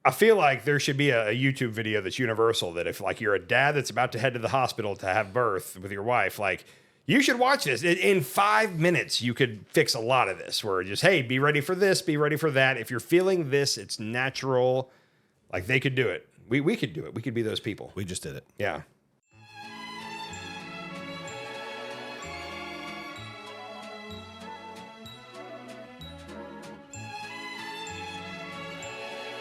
I feel like there should be a YouTube video that's universal that if like you're a dad that's about to head to the hospital to have birth with your wife, like you should watch this. In 5 minutes, you could fix a lot of this where just, hey, be ready for this, be ready for that. If you're feeling this, it's natural. Like they could do it. We could do it. We could be those people. We just did it. Yeah.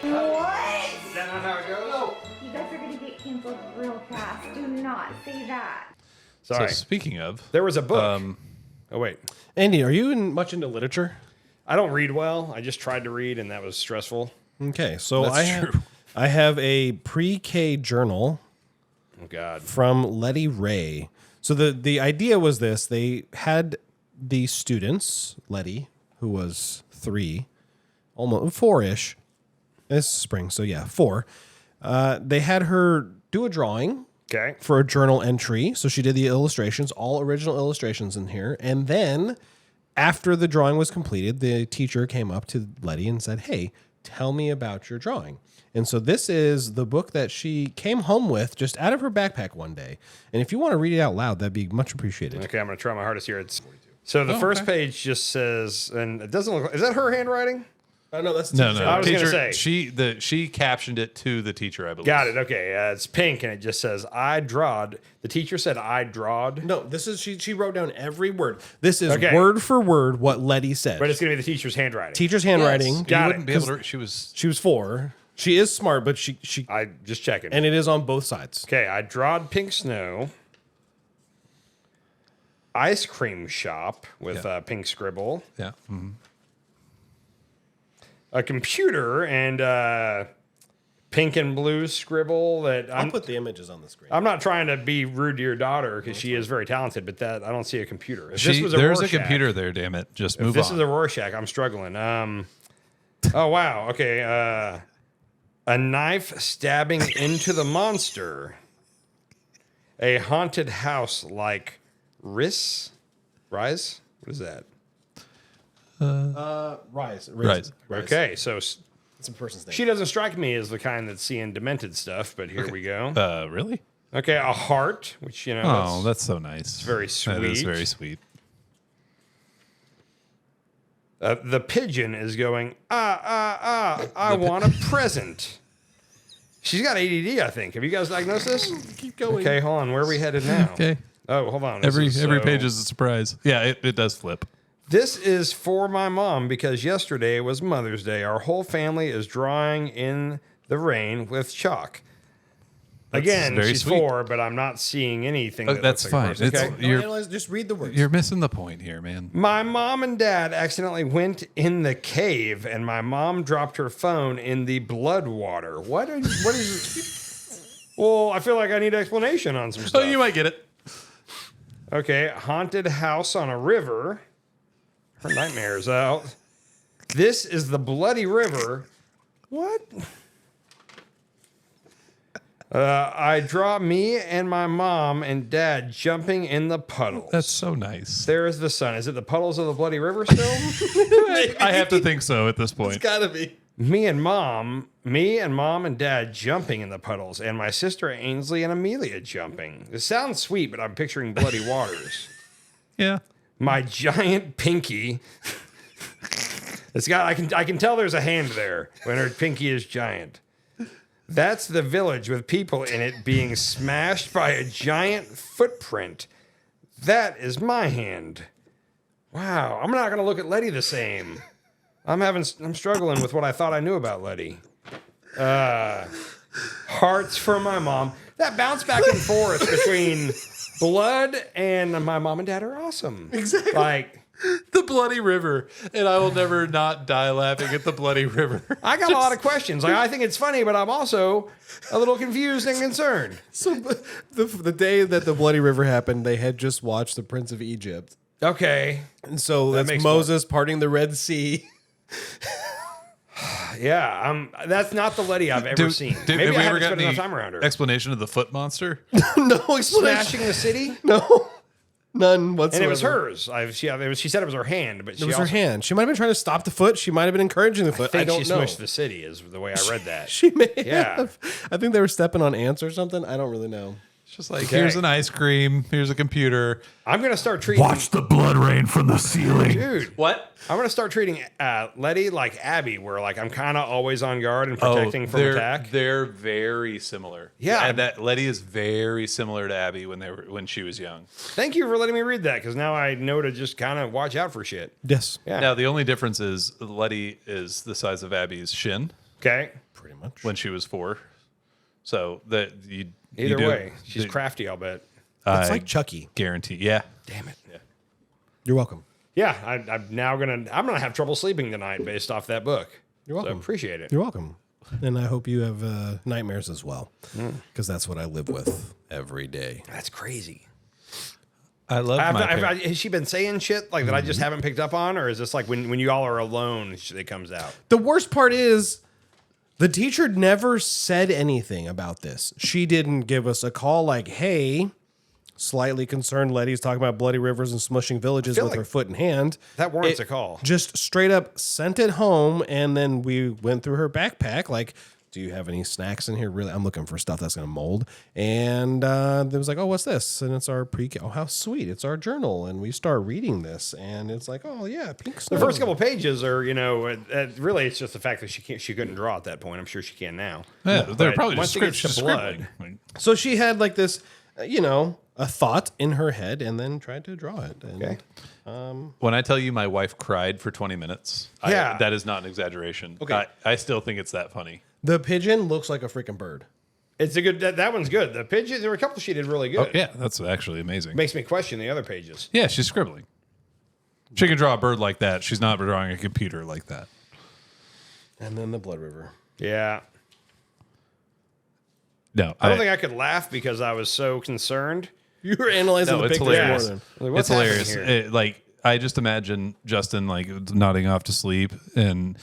What? Is that not how it goes? No. You guys are going to get canceled real fast. Do not say that. Sorry. So speaking of, There was a book. Oh, wait. Andy, are you much into literature? I don't read well. I just tried to read, and that was stressful. Okay, so That's true. I have a pre-K journal Oh, God. from Letty Ray. So the idea was this. They had the students, Letty, who was 3, almost 4-ish. This spring, so yeah, 4. They had her do a drawing Okay. for a journal entry. So she did the illustrations, all original illustrations in here. And then after the drawing was completed, the teacher came up to Letty and said, hey, tell me about your drawing. And so this is the book that she came home with just out of her backpack one day. And if you want to read it out loud, that'd be much appreciated. Okay, I'm going to try my hardest here. So the first page just says, and it doesn't look, is that her handwriting? Oh, no, that's no. I was Teacher, gonna say. she captioned it to the teacher, I believe. Got it. Okay. It's pink and it just says, I drawed. The teacher said, I drawed. No, this is she wrote down every word. This is Okay. word for word what Letty said. But it's going to be the teacher's handwriting. Teacher's handwriting. You Got wouldn't it. be able to. She was. She was 4. She is smart, but she I just checking. and it is on both sides. Okay. I drawed pink snow. Ice cream shop with pink scribble. Yeah. Mm-hmm. A computer and pink and blue scribble that I'll put the images on the screen. I'm not trying to be rude to your daughter because she is very talented, but that I don't see a computer. If this was There's a Rorschach- computer there. Damn it! Just If move this on. is a Rorschach, I'm struggling. Oh wow. Okay. A knife stabbing into the monster. A haunted house like Rise. What is that? Rise. Okay, so It's a person's name. she doesn't strike me as the kind that's seeing demented stuff, but here we go. Really? Okay, a heart, which you know. Oh, that's so nice. very That is sweet. very sweet. The pigeon is going, I want a present. She's got ADD, I think. Have you guys diagnosed this? Keep going. Okay, hold on. Where are we headed now? Okay. Oh, hold on. This Every is, page is a surprise. Yeah, it does flip. This is for my mom because yesterday was Mother's Day. Our whole family is drawing in the rain with chalk. Again, very she's sweet. 4, but I'm not seeing anything. That That's looks like a fine. person. It's- Okay. Don't You're- analyze, just read the words. You're missing the point here, man. My mom and dad accidentally went in the cave, and my mom dropped her phone in the blood water. What is? Well, I feel like I need explanation on some Oh, stuff. you might get it. Okay, haunted house on a river. Her nightmare's out. This is the bloody river. What? I draw me and my mom and dad jumping in the puddles. That's so nice. There's the sun. Is it the puddles of the bloody river still? I have to think so at this point. Gotta be. me and mom and dad jumping in the puddles, and my sister Ainsley and Amelia jumping. It sounds sweet, but I'm picturing bloody waters. Yeah. My giant pinky. It's got. I can tell there's a hand there when her pinky is giant. That's the village with people in it being smashed by a giant footprint. That is my hand. Wow, I'm not gonna look at Letty the same. I'm struggling with what I thought I knew about Letty. Hearts for my mom. That bounce back and forth between blood and my mom and dad are awesome. Exactly. Like, The bloody river. And I will never not die laughing at the bloody river. I got a lot of questions. Like, I think it's funny, but I'm also a little confused and concerned. So the day that the Bloody River happened, they had just watched The Prince of Egypt. Okay. And so That that's makes Moses parting the Red Sea. Yeah, that's not the Letty I've ever seen. Maybe have I we ever haven't got spent any enough time around her. explanation of the foot monster? No explanation. Smashing the city? No. None whatsoever. And it was hers. She said it was her hand, but It was her hand. She might have been trying to stop the foot. She might have been encouraging the foot. I don't she know. smushed the city is the way I read that. She may Yeah. have. I think they were stepping on ants or something. I don't really know. It's just like, here's an ice cream. Here's a computer. I'm going to start treating... Watch the blood rain from the ceiling. Dude. What? I'm going to start treating Letty like Abby, where like I'm kind of always on guard and protecting from attack. They're very similar. Yeah. And that Letty is very similar to Abby when she was young. Thank you for letting me read that, because now I know to just kind of watch out for shit. Yes. Yeah. Now, the only difference is Letty is the size of Abby's shin Okay. Pretty much. when she was 4. So that Either way, she's crafty, I'll bet. It's like Chucky. Guarantee. Yeah. Damn it. Yeah. You're welcome. Yeah, I'm gonna have trouble sleeping tonight based off that book. You're welcome. So appreciate it. You're welcome. And I hope you have nightmares as well, because that's what I live with every day. That's crazy. I love Has she been saying shit like that I just haven't picked up on, or is this like when you all are alone, it comes out? The worst part is the teacher never said anything about this. She didn't give us a call like, hey, slightly concerned Letty's talking about bloody rivers and smushing villages with like her foot and hand. That warrants a call. Just straight up sent it home, and then we went through her backpack like, do you have any snacks in here? Really, I'm looking for stuff that's going to mold. And there was like, oh, what's this? And it's our pre-K. Oh, how sweet. It's our journal. And we start reading this. And it's like, oh, yeah, pink snow. The first couple pages are, really it's just the fact that she couldn't draw at that point. I'm sure she can now. Yeah, they're But probably once just it gets to scribbling. So she had like this, a thought in her head and then tried to draw it. And Okay. When I tell you my wife cried for 20 minutes, Yeah. that is not an exaggeration. Okay. I still think it's that funny. the pigeon looks like a freaking bird. It's a good, that one's good. The pigeons, there were a couple she did really good. Oh, yeah, that's actually amazing. Makes me question the other pages. Yeah, she's scribbling. She can draw a bird like that. She's not drawing a computer like that. And then the blood river. Yeah. No, I don't think I could laugh because I was so concerned. You were analyzing No, the it's picture more hilarious. than. Like, what's It's hilarious. happening here? Like, I just imagine Justin like nodding off to sleep, and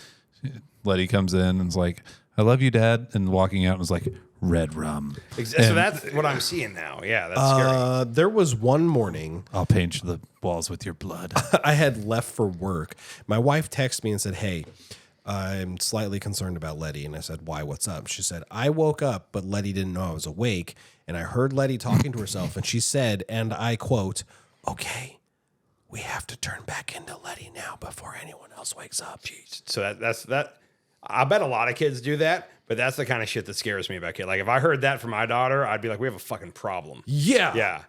Letty comes in and is like, "I love you, Dad," and walking out and was like, "Red rum." So that's what I'm seeing now. Yeah, that's scary. There was one morning I'll paint the walls with your blood. I had left for work. My wife texted me and said, hey, I'm slightly concerned about Letty. And I said, why? What's up? She said, I woke up, but Letty didn't know I was awake. And I heard Letty talking to herself. And she said, and I quote, okay, we have to turn back into Letty now before anyone else wakes up. Jeez. So that's that. I bet a lot of kids do that, but that's the kind of shit that scares me about kids. Like if I heard that from my daughter, I'd be like, we have a fucking problem. Yeah. Yeah.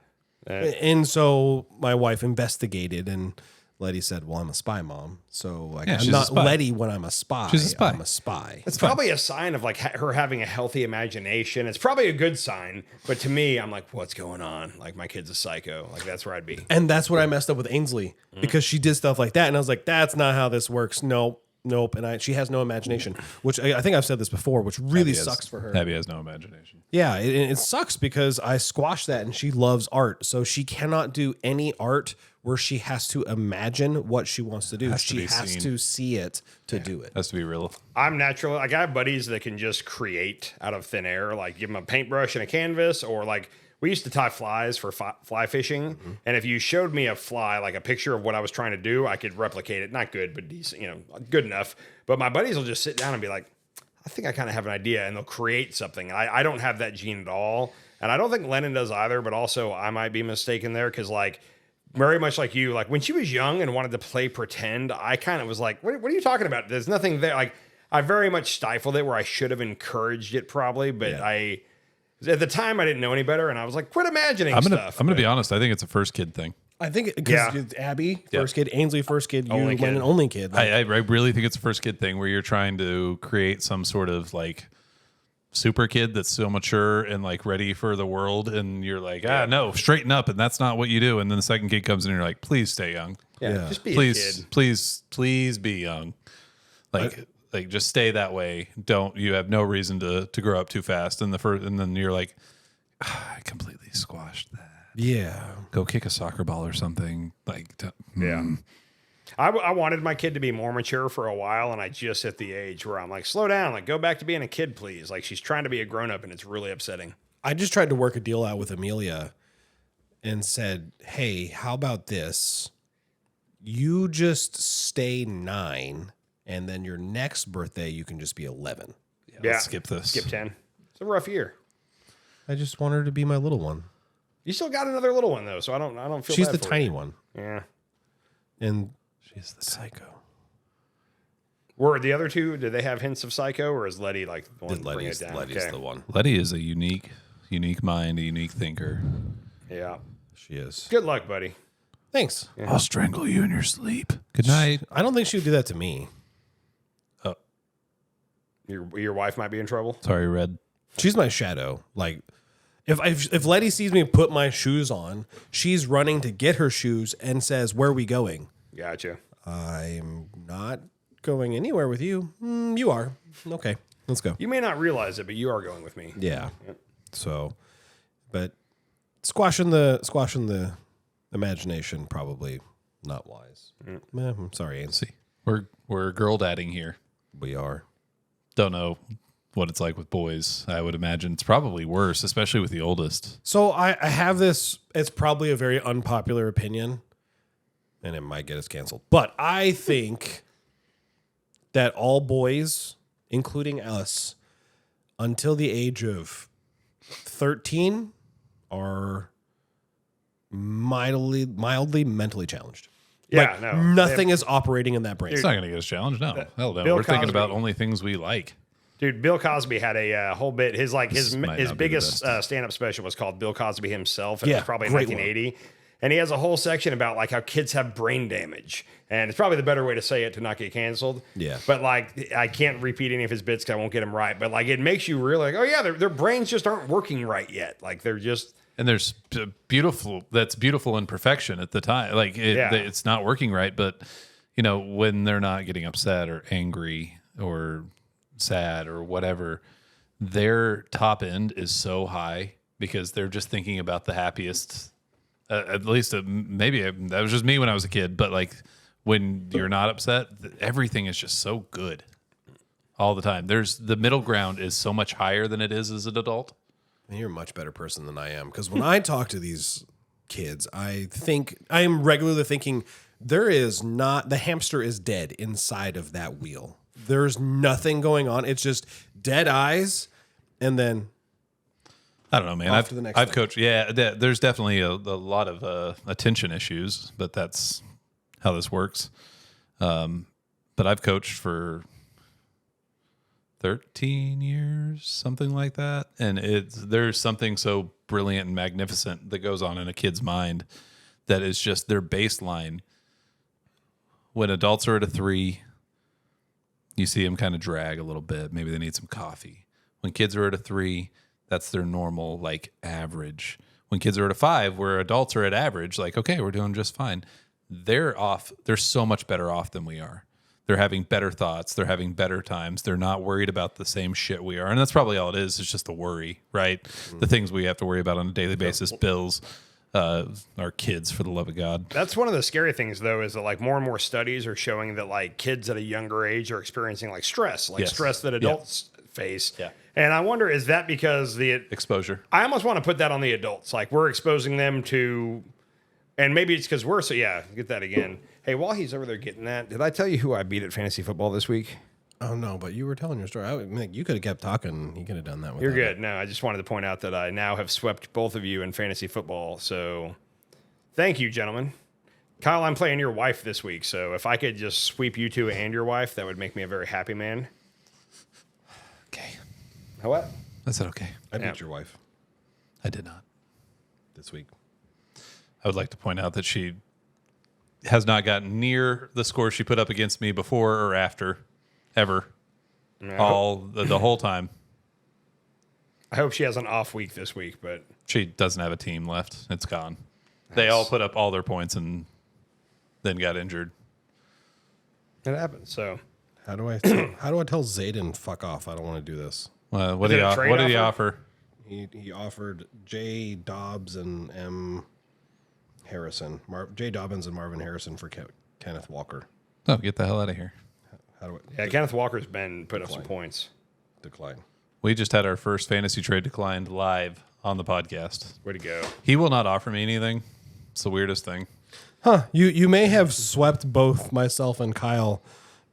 And so my wife investigated, and Letty said, well, I'm a spy, Mom. So like, Yeah, I'm she's a not spy. Letty when I'm a spy. She's a spy. I'm a spy. It's probably a sign of like her having a healthy imagination. It's probably a good sign, but to me, I'm like, what's going on? Like my kid's a psycho. Like that's where I'd be. And that's what I messed up with Ainsley because she did stuff like that. And I was like, that's not how this works. Nope. And she has no imagination, which I think I've said this before, which really sucks for her. Abby has no imagination. Yeah, it sucks because I squashed that and she loves art. So she cannot do any art where she has to imagine what she wants to do. Has to She be has seen. to see it to do it. Has to be real. I'm natural. Like I have buddies that can just create out of thin air. Like give them a paintbrush and a canvas, or like we used to tie flies for fly fishing. And if you showed me a fly, like a picture of what I was trying to do, I could replicate it. Not good, but decent, good enough. But my buddies will just sit down and be like, I think I kind of have an idea, and they'll create something. And I don't have that gene at all. And I don't think Lennon does either, but also I might be mistaken there because like very much like you, like when she was young and wanted to play pretend, I kind of was like, what are you talking about? There's nothing there. Like I very much stifled it where I should have encouraged it probably, but at the time I didn't know any better, and I was like, quit imagining stuff. I'm gonna be honest. I think it's a first kid thing. I think because Abby, first kid, Ainsley, first kid, you, Only kid. Lennon, only kid. Like, I really think it's a first kid thing where you're trying to create some sort of like super kid that's so mature and like ready for the world, and you're like, no, straighten up, and that's not what you do. And then the second kid comes in, and you're like, please stay young, Yeah. Just be a please, kid. please be young, like just stay that way. Don't you have no reason to grow up too fast. And then you're like, I completely squashed that. yeah. Go kick a soccer ball or something. Yeah. I wanted my kid to be more mature for a while, and I just hit the age where I'm like, slow down, like go back to being a kid, please. Like she's trying to be a grown up, and it's really upsetting. I just tried to work a deal out with Amelia, and said, hey, how about this? You just stay 9, and then your next birthday, you can just be 11. Yeah. Let's skip this. Skip 10. It's a rough year. I just want her to be my little one. You still got another little one though, so I don't feel She's bad the for tiny you. one. Yeah. And She's the psycho. Were the other two, did they have hints of Psycho, or is Letty like the one bringing it down? Letty's the one. Letty is a unique mind, a unique thinker. Yeah. She is. Good luck, buddy. Thanks. I'll strangle you in your sleep. Good night. I don't think she would do that to me. Your wife might be in trouble. Sorry, Red. She's my shadow. Like, if Letty sees me put my shoes on, she's running to get her shoes and says, where are we going? Gotcha. I'm not going anywhere with you. You are. Okay, let's go. You may not realize it, but you are going with me. Yeah. So, but squashing the imagination, probably not wise. I'm sorry, Ainsley. We're girl dadding here. We are. Don't know what it's like with boys. I would imagine it's probably worse, especially with the oldest. So I have this, it's probably a very unpopular opinion, and it might get us canceled. But I think that all boys, including us, until the age of 13, are mildly mentally challenged. Yeah, Like, no. nothing is operating in that brain. It's not going to get us challenged. No, hell no. Bill We're thinking Cosby. about only things we like. Dude, Bill Cosby had a whole bit. His might not be the biggest best. stand-up special was called Bill Cosby Himself. And it Yeah, was probably in great 1980. And he has a whole section about like how kids have brain damage. And it's probably the better way to say it to not get canceled. Yeah. But like, I can't repeat any of his bits because I won't get them right. But like, it makes you really like, oh yeah, their brains just aren't working right yet. Like they're just... And there's beautiful imperfection at the time. Like it's not working right, but you know, when they're not getting upset or angry or sad or whatever, their top end is so high because they're just thinking about the happiest. At least maybe that was just me when I was a kid, but like when you're not upset, everything is just so good all the time. There's the middle ground is so much higher than it is as an adult. And you're a much better person than I am. Because when I talk to these kids, I am regularly thinking there is not, the hamster is dead inside of that wheel. There's nothing going on. It's just dead eyes. And then I don't know, man. Off to the next I've thing. coached. Yeah, there's definitely a lot of attention issues, but that's how this works. But I've coached for 13 years, something like that, and there's something so brilliant and magnificent that goes on in a kid's mind that is just their baseline. When adults are at a 3, you see them kind of drag a little bit. Maybe they need some coffee. When kids are at a 3, that's their normal, like, average. When kids are at a 5, where adults are at average, like, okay, we're doing just fine. They're so much better off than we are. They're having better thoughts. They're having better times. They're not worried about the same shit we are. And that's probably all it is. It's just the worry, right? Mm-hmm. The things we have to worry about on a daily basis, bills, our kids, for the love of God. That's one of the scary things, though, is that like more and more studies are showing that like kids at a younger age are experiencing like stress, stress that adults face. Yeah. And I wonder, is that because the Exposure. I almost want to put that on the adults. Like we're exposing them to, and maybe it's because we're so, yeah, get that again. Hey, while he's over there getting that, did I tell you who I beat at fantasy football this week? oh no, but you were telling your story. You could have kept talking. You could have done that. You're good. No, I just wanted to point out that I now have swept both of you in fantasy football. So thank you, gentlemen. Kyle, I'm playing your wife this week. So if I could just sweep you two and your wife, that would make me a very happy man. Okay. What? I said okay. I Yeah. beat your wife I did not. this week. I would like to point out that she has not gotten near the score she put up against me before or after, ever. No. The whole time. I hope she has an off week this week, but She doesn't have a team left. It's gone. They all put up all their points and then got injured. it happens. So How do I tell Zayden fuck off? I don't want to do this. What Is did it a trade what did he offer? He offered J. Dobbs and M. Harrison, J. Dobbins and Marvin Harrison for Kenneth Walker. Oh, get the hell out of here. How do I yeah, Kenneth Walker's been put up some points. decline? We just had our first fantasy trade declined live on the podcast. Way to go. He will not offer me anything. It's the weirdest thing. Huh. You may have swept both myself and Kyle,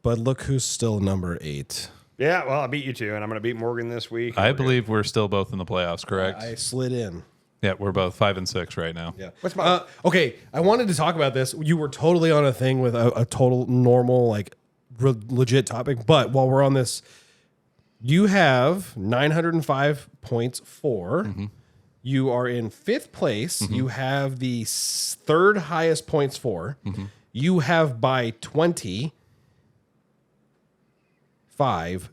but look who's still number 8. Yeah, well, I beat you two, and I'm going to beat Morgan this week. I believe we're still both in the playoffs, correct? I slid in. Yeah, we're both 5 and 6 right now. Yeah. What's my- Okay, I wanted to talk about this. You were totally on a thing with a total normal, like legit topic. But while we're on this, you have 905 points for. You are in 5th place. You have the 3rd highest points for. You have by 25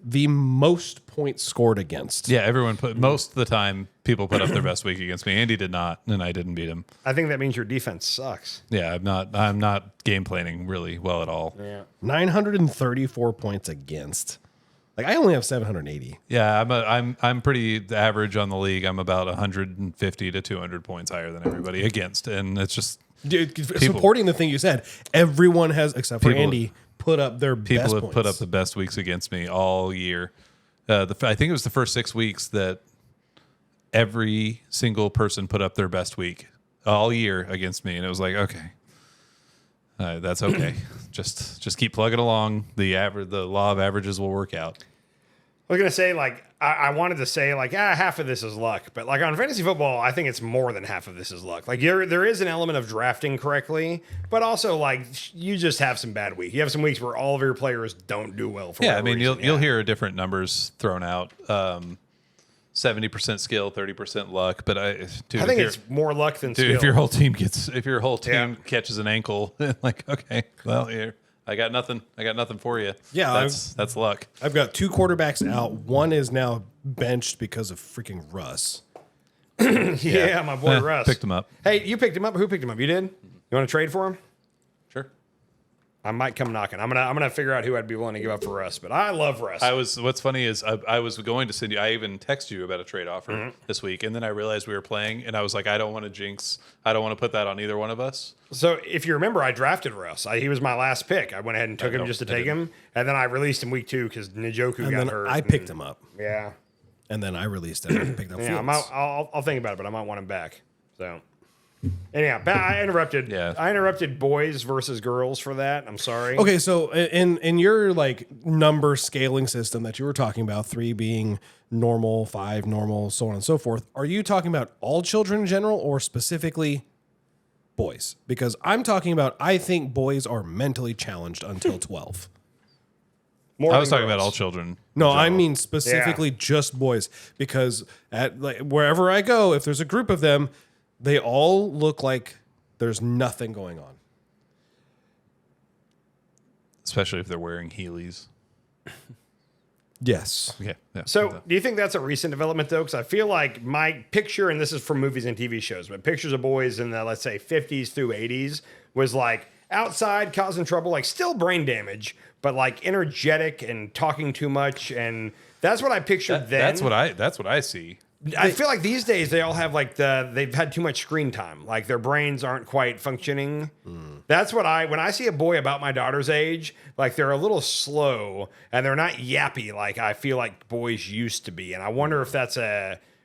the most points scored against. Yeah, everyone put most of the time people put up their best week against me. Andy did not, and I didn't beat him. I think that means your defense sucks. Yeah, I'm not game planning really well at all. Yeah. 934 points against. Like I only have 780. Yeah, I'm pretty average on the league. I'm about 150 to 200 points higher than everybody against, and it's just Dude, supporting the thing you said, everyone has, except for People- Andy, put up their people best have points. put up the best weeks against me all year. I think it was the first 6 weeks that every single person put up their best week all year against me, and it was like, okay, that's okay. just keep plugging along. The law of averages will work out. I was going to say, like, I wanted to say, like, half of this is luck. But, like, on fantasy football, I think it's more than half of this is luck. Like, there is an element of drafting correctly, but also, like, you just have some bad weeks. You have some weeks where all of your players don't do well. For Yeah, I whatever mean, reason. you'll hear different numbers thrown out. 70% skill, 30% luck. But dude, I think it's more luck than dude, skill. if your whole team catches an ankle, like, okay, well, here. I got nothing for you. Yeah, that's luck. I've got 2 quarterbacks out. One is now benched because of freaking Russ. yeah, my boy Russ. Picked him up. Hey, you picked him up? Who picked him up? You did? You want to trade for him? Sure. I might come knocking. I'm gonna figure out who I'd be willing to give up for Russ, but I love Russ. What's funny is I was going to send you. I even texted you about a trade offer this week, and then I realized we were playing, and I was like, I don't want to jinx. I don't want to put that on either one of us. So if you remember, I drafted Russ. He was my last pick. I went ahead and took him just to take him, and then I released him week 2 because Njoku And got then hurt. I picked him up. Yeah, And then I released him and picked up yeah. Fields. I'll think about it, but I might want him back. So anyhow, I interrupted. Yeah. I interrupted boys versus girls for that. I'm sorry. Okay, so in your like number scaling system that you were talking about, 3 being normal, 5 normal, so on and so forth, are you talking about all children in general or specifically boys? Because I'm talking about, I think boys are mentally challenged until 12. More I than was talking about girls. all children. No, I mean specifically just boys, because at like wherever I go, if there's a group of them, they all look like there's nothing going on. Especially if they're wearing Heelys. Yes. Yeah. So, do you think that's a recent development, though? Because I feel like my picture, and this is from movies and TV shows, but pictures of boys in the, let's say, 50s through 80s was like outside causing trouble, like still brain damage, but like energetic and talking too much. And that's what I pictured then. That's what I see. I feel like these days they all have like they've had too much screen time. Like their brains aren't quite functioning. That's what when I see a boy about my daughter's age, like they're a little slow and they're not yappy like I feel like boys used to be. And I wonder if that's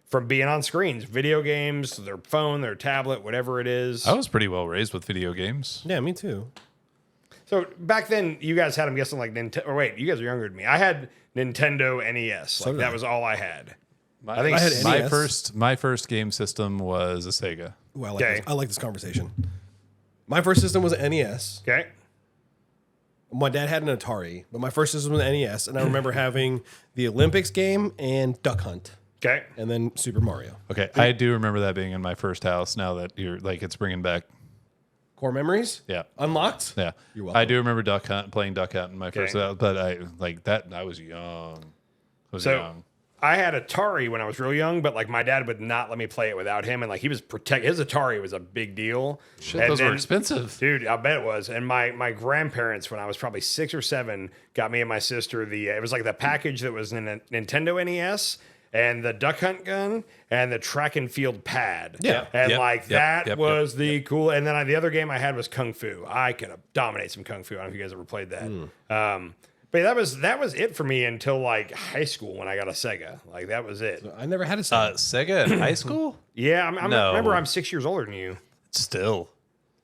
from being on screens, video games, their phone, their tablet, whatever it is. I was pretty well raised with video games. Yeah, me too. So back then you guys had, I'm guessing, like Nintendo. Or wait, you guys are younger than me. I had Nintendo NES. Like did that I. was all I had. I think I had NES. my first game system was a Sega. Ooh, Okay. I like this conversation. My first system was an NES. Okay. My dad had an Atari, but my first system was an NES, and I remember having the Olympics game and Duck Hunt, Okay. and then Super Mario. Okay, I do remember that being in my first house. Now that you're like, it's bringing back. Core memories? Yeah. Unlocked? Yeah, You're welcome. I do remember playing Duck Hunt in my first Okay. house, but I like that. I was young. So I had Atari when I was real young, but like my dad would not let me play it without him, and like he was his Atari was a big deal. Shit, And those were then- expensive. dude. I bet it was. And my grandparents, when I was probably 6 or 7, got me and my sister it was like the package that was in a Nintendo NES. And the Duck Hunt gun and the track and field pad. Yeah. And Yep, that was the cool. And then the other game I had was Kung Fu. I could dominate some Kung Fu. I don't know if you guys ever played that. But that was it for me until like high school when I got a Sega. Like that was it. I never had a Sega. Sega in high school? Yeah, No. remember I'm 6 years older than you. Still.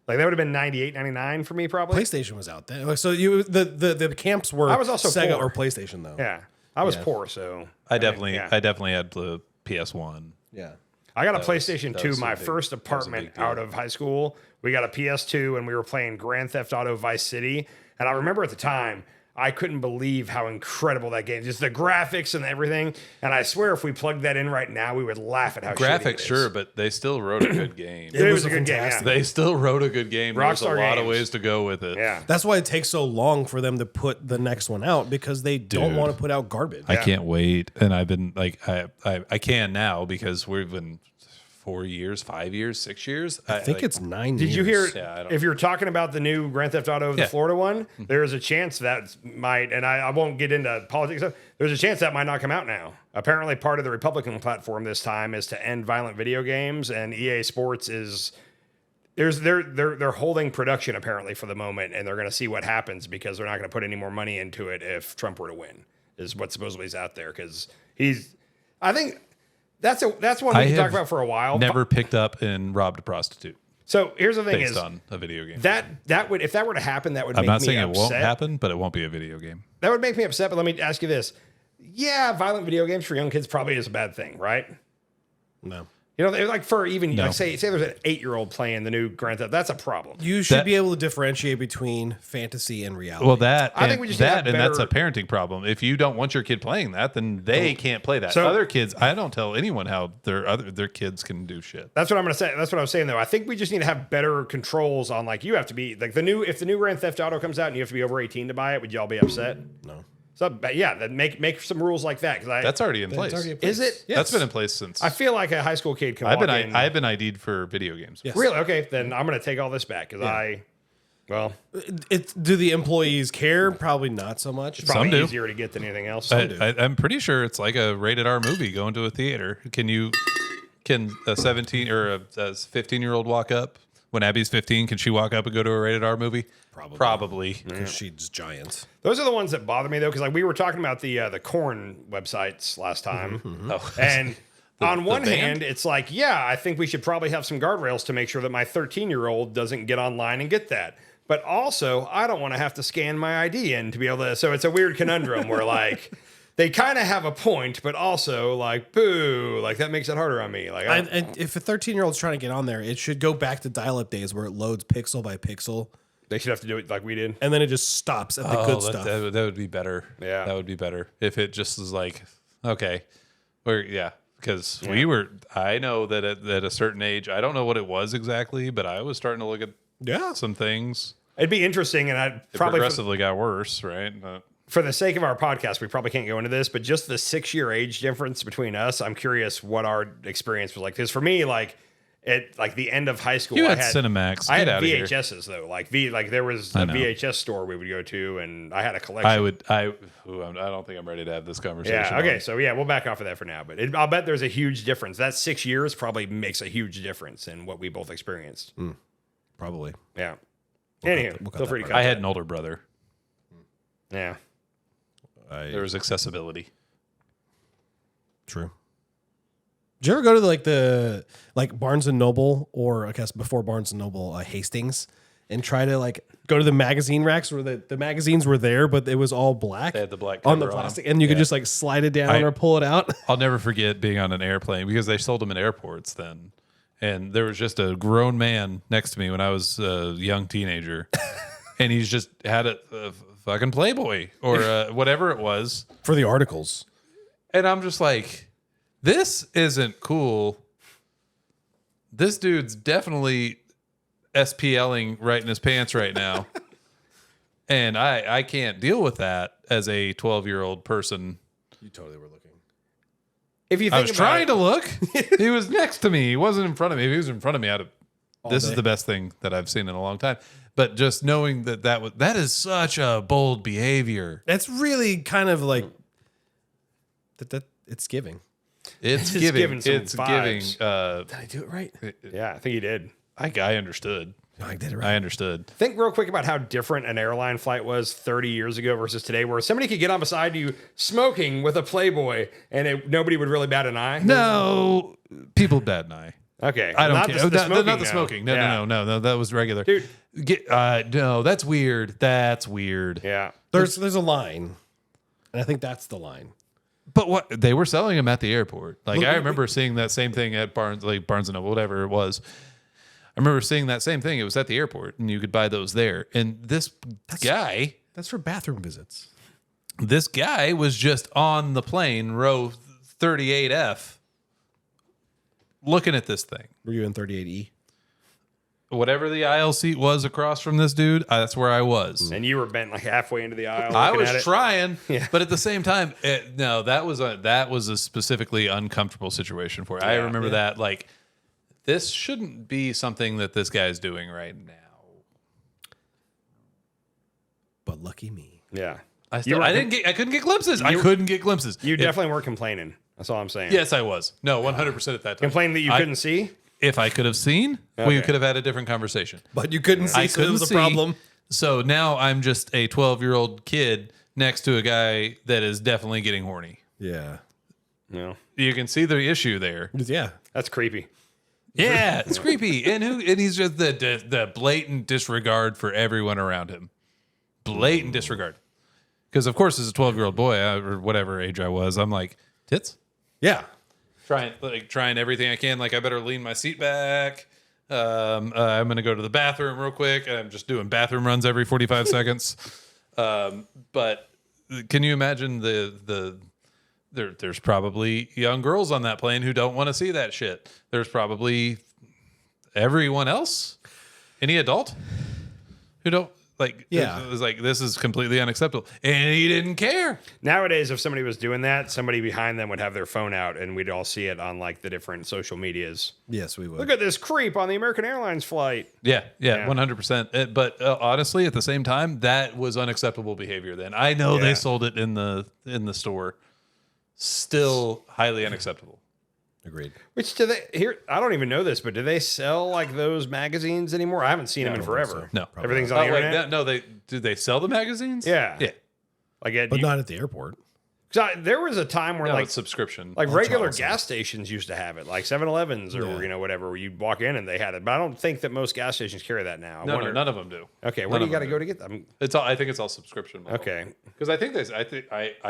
Like that would have been 98, 99 for me probably. PlayStation was out then. So the camps were I was also Sega poor. or PlayStation though. Yeah, I was Yeah. poor, so I definitely yeah. had the PS1. Yeah. I got a That was- PlayStation that 2 was a my big- first that was a apartment big deal. out of high school. We got a PS2 and we were playing Grand Theft Auto Vice City. And I remember at the time, I couldn't believe how incredible that game, just the graphics and everything. And I swear if we plugged that in right now, we would laugh at how shitty it Graphics, is. sure, but they still wrote a good game. It was was a good game. fantastic. Yeah. They still wrote a good game. There's a Rockstar lot of Games. ways to go with it. Yeah. That's why it takes so long for them to put the next one out because they don't Dude. want to put out garbage. I can't wait. And I've been like, I can now because we've been 4 years, 5 years, 6 years. I think it's 9 Did years. you hear? Yeah, I don't- If you're talking about the new Grand Theft Auto, the Yeah. Florida one, there is a chance that might, and I won't get into politics. There's a chance that might not come out now. Apparently, part of the Republican platform this time is to end violent video games, and EA Sports is they're holding production apparently for the moment, and they're going to see what happens because they're not going to put any more money into it if Trump were to win. Is what supposedly is out there because I think. That's one we can talk about for a while. Never picked up and robbed a prostitute So here's the thing: based is on a video game. that would if that were to happen, that would I'm make not me saying upset. it won't happen, but it won't be a video game. That would make me upset. But let me ask you this: yeah, violent video games for young kids probably is a bad thing, right? No. You know, they're like for even No. like say there's an 8-year-old playing the new Grand Theft. That's a problem. You should That- be able to differentiate between fantasy and reality. Well, that I think and we just need to have that and that's a better- parenting problem. If you don't want your kid playing that, then they can't play that. So- Other kids, I don't tell anyone how their kids can do shit. That's what I'm gonna say. That's what I was saying though. I think we just need to have better controls on like you have to be like if the new Grand Theft Auto comes out and you have to be over 18 to buy it, would y'all be upset? no. So but yeah, then make some rules like that because That's already in place. It's already in place. is it? That's been in place since I feel like a high school kid can I've walk been in. I've been ID'd for video games. Yes. Really? Okay, then I'm gonna take all this back because Do the employees care? Probably not so much. it's probably Some do. easier to get than anything else. I'm pretty sure it's like a rated R movie going to a theater. Can a 17 or a 15-year-old walk up when Abby's 15? Can she walk up and go to a rated R movie? Probably. Because she's giant. Those are the ones that bother me though, because like we were talking about the corn websites last time, Oh. and on one band? hand, it's like, yeah, I think we should probably have some guardrails to make sure that my 13-year-old doesn't get online and get that. But also, I don't want to have to scan my ID in to be able to. So it's a weird conundrum where like they kind of have a point, but also like, boo, like that makes it harder on me. Like, And if a 13-year-old's trying to get on there, it should go back to dial-up days where it loads pixel by pixel, they should have to do it like we did. and then it just stops at the good stuff. That would be better. Yeah. That would be better if it just was like, okay, or yeah, because I know that at a certain age, I don't know what it was exactly, but I was starting to look at Yeah. some things. It'd be interesting, and I'd It probably progressively got worse, right? for the sake of our podcast, we probably can't go into this, but just the 6-year age difference between us, I'm curious what our experience was like. Because for me, like at like the end of high school, You I had had Cinemax. I had Get outta here. VHSs though. Like there was I a know. VHS store we would go to, and I had a collection. I don't think I'm ready to have this conversation. Yeah. Okay. on. So yeah, we'll back off of that for now. But I'll bet there's a huge difference. That 6 years probably makes a huge difference in what we both experienced. Probably. Yeah. Anywho, we'll cut feel that free to part cut I had that. an older brother. Yeah. There was accessibility. True. Did you ever go to the Barnes and Noble, or I guess before Barnes and Noble, Hastings, and try to like go to the magazine racks where the magazines were there, but it was all black. They had the black on the cover on plastic, them. and you could Yeah. just like slide it down or pull it out. I'll never forget being on an airplane because they sold them in airports then. And there was just a grown man next to me when I was a young teenager. And he's just had a fucking Playboy or whatever it was. For the articles. And I'm just like, this isn't cool. This dude's definitely SPLing right in his pants right now. And I can't deal with that as a 12-year-old person. You totally were looking. If you think I was about trying it, to look. He was next to me. He wasn't in front of me. If he was in front of me, this day. is the best thing that I've seen in a long time. But just knowing that is such a bold behavior. That's really kind of like that. It's giving. It's It's giving. giving some It's giving. vibes. Did I do it right? Yeah, I think you did. I understood. I did it right. I understood. Think real quick about how different an airline flight was 30 years ago versus today, where somebody could get on beside you smoking with a Playboy and nobody would really bat an eye. No, people bat an eye. Okay. I don't not care. The smoking, not the smoking. No, Yeah. no. That was regular. Dude. No, that's weird. That's weird. Yeah. There's a line, and I think that's the line. But what they were selling them at the airport. Like I remember seeing that same thing at Barnes and Noble, whatever it was. I remember seeing that same thing. It was at the airport, and you could buy those there. And this guy That's for bathroom visits. was just on the plane, row 38F, looking at this thing. Were you in 38E? Whatever the aisle seat was across from this dude, that's where I was. And you were bent like halfway into the aisle. I looking was at it. trying, Yeah. but at the same time, no, that was a specifically uncomfortable situation for you. I remember that. Like, this shouldn't be something that this guy's doing right now. But lucky me. Yeah. I You were- couldn't get glimpses. I couldn't get glimpses. You If- definitely weren't complaining. That's all I'm saying. Yes, I was. No, 100% at that time. Complaining that you I- couldn't see? If I could have seen, we Okay. could have had a different conversation. But you couldn't see, I so it couldn't was a see. problem. So now I'm just a 12-year-old kid next to a guy that is definitely getting horny. Yeah. No. You can see the issue there. Yeah. That's creepy. Yeah, it's creepy, and he's just the blatant disregard for everyone around him. Blatant disregard. Because of course, as a 12-year-old boy or whatever age I was, I'm like, tits. Yeah. Trying everything I can. Like I better lean my seat back. I'm gonna go to the bathroom real quick. I'm just doing bathroom runs every 45 seconds. But can you imagine there's probably young girls on that plane who don't want to see that shit. There's probably everyone else, any adult who don't like. Yeah. It was like, this is completely unacceptable, and he didn't care. Nowadays, if somebody was doing that, somebody behind them would have their phone out and we'd all see it on like the different social medias. Yes, we would. Look at this creep on the American Airlines flight. Yeah, Yeah. 100%. But honestly, at the same time, that was unacceptable behavior. Then I know Yeah. they sold it in the store, still highly unacceptable. Agreed. Which do they here? I don't even know this, but do they sell like those magazines anymore? I haven't seen them in forever. No, Everything's on the wait, internet. no, do they sell the magazines? Yeah. yeah. Like at, But not at the airport. there was a time where No, like it's subscription. regular Charles. gas stations used to have it, like 7-Elevens or whatever, where you'd walk in and they had it. But I don't think that most gas stations carry that now. I no, wonder- none of them do. Okay, where None do you of got to them go do. to get them? It's all. I think it's all subscription. Okay, Because I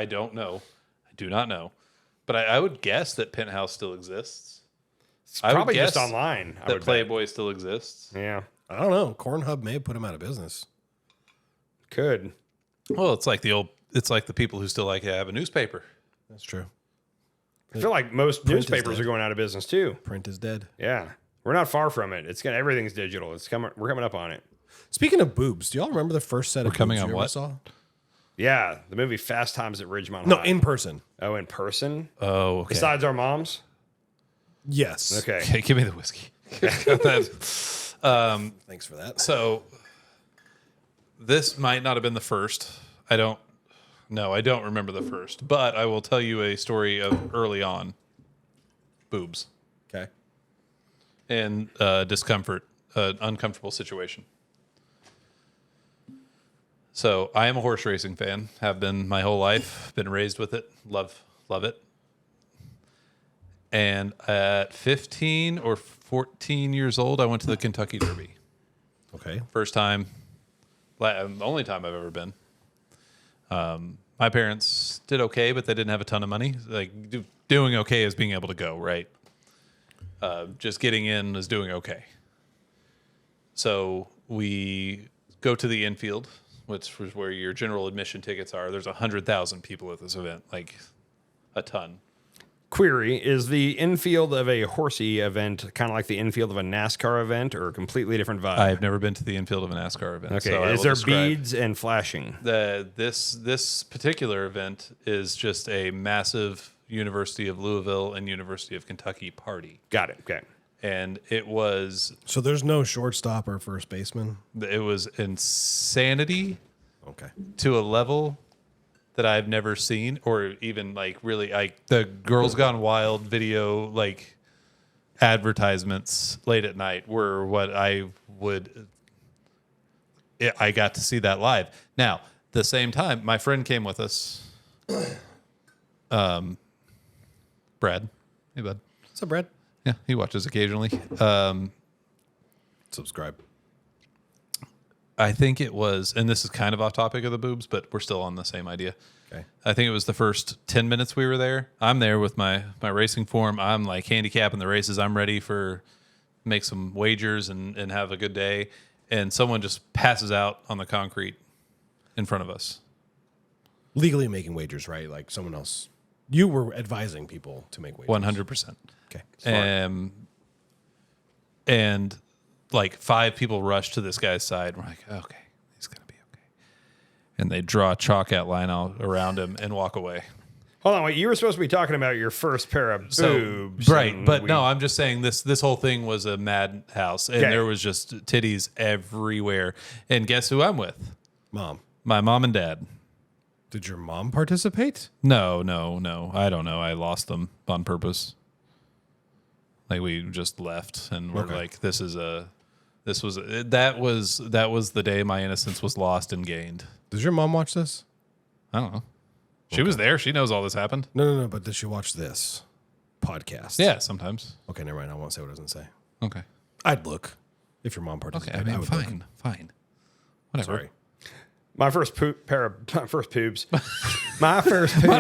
don't know. I do not know. But I would guess that Penthouse still exists. it's I would probably just guess online. I That would bet. Playboy still exists. Yeah, I don't know. Cornhub may have put him out of business. could. Well, it's like the people who still like to have a newspaper. That's true. I feel like most Print is newspapers dead. are going out of business too. Print is dead. Yeah, we're not far from it. Everything's digital. We're coming up on it. Speaking of boobs, do y'all remember the first set of coming boobs on you ever what? saw? Yeah, the movie Fast Times at Ridgemont No, High. in person. Oh, in person. Oh, okay. Besides our moms. Yes. Okay. Okay, give me the whiskey. Thanks for that. So this might not have been the first. I don't remember the first, but I will tell you a story of early on boobs Okay. and discomfort, uncomfortable situation. So I am a horse racing fan, have been my whole life, been raised with it, love it. And at 15 or 14 years old, I went to the Kentucky Derby. Okay. First time, the only time I've ever been. My parents did okay, but they didn't have a ton of money. Like doing okay is being able to go, right? Just getting in is doing okay. So we go to the infield, which was where your general admission tickets are. There's 100,000 people at this event, like a ton. Query, is the infield of a horsey event kind of like the infield of a NASCAR event or a completely different vibe? I've never been to the infield of a NASCAR event. Okay, so I is will there describe- beads and flashing? This particular event is just a massive University of Louisville and University of Kentucky party. Got it. Okay. And it was So there's no shortstop or first baseman? insanity Okay. to a level that I've never seen, or even like really like the Girls Gone Wild video like advertisements late at night were what I would I got to see that live. Now, the same time, my friend came with us. Brad. Hey, bud. What's up, Brad? Yeah, he watches occasionally. Subscribe. I think it was, and this is kind of off topic of the boobs, but we're still on the same idea. Okay. I think it was the first 10 minutes we were there. I'm there with my racing form. I'm like handicapping the races. I'm ready for make some wagers and have a good day. And someone just passes out on the concrete in front of us. Legally making wagers, right? Like someone else. You were advising people to make wagers. 100%. Okay. And like 5 people rush to this guy's side. We're like, okay, he's going to be okay. And they draw a chalk outline around him and walk away. Hold on, wait. You were supposed to be talking about your first pair of boobs. Right. But no, I'm just saying this whole thing was a madhouse. And Okay. there was just titties everywhere. And guess who I'm with? Mom. My mom and dad. Did your mom participate? No. I don't know. I lost them on purpose. Like we just left and we're like, that was the day my innocence was lost and gained. Does your mom watch this? I don't know. She was there. She knows all this happened. No. But does she watch this podcast? Yeah, sometimes. Okay, never mind. I won't say what it doesn't say. Okay. I'd look if your mom Okay. participated. I mean, would look. fine. Whatever. Sorry. My first pubes. My first pubes. My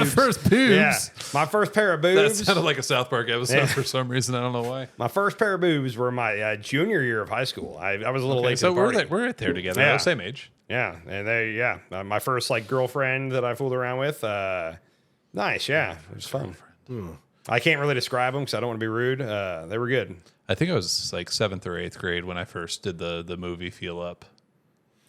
first pubes. Yeah. My first pair of That boobs. sounded like a South Park episode Yeah. for some reason. I don't know why. My first pair of boobs were my junior year of high school. I was a little late to So the party. we're right there together. Yeah. Same age. Yeah, and my first like girlfriend that I fooled around with. Nice, yeah, it was fun. I can't really describe them because I don't want to be rude. They were good. I think I was like 7th or 8th grade when I first did the movie Feel Up.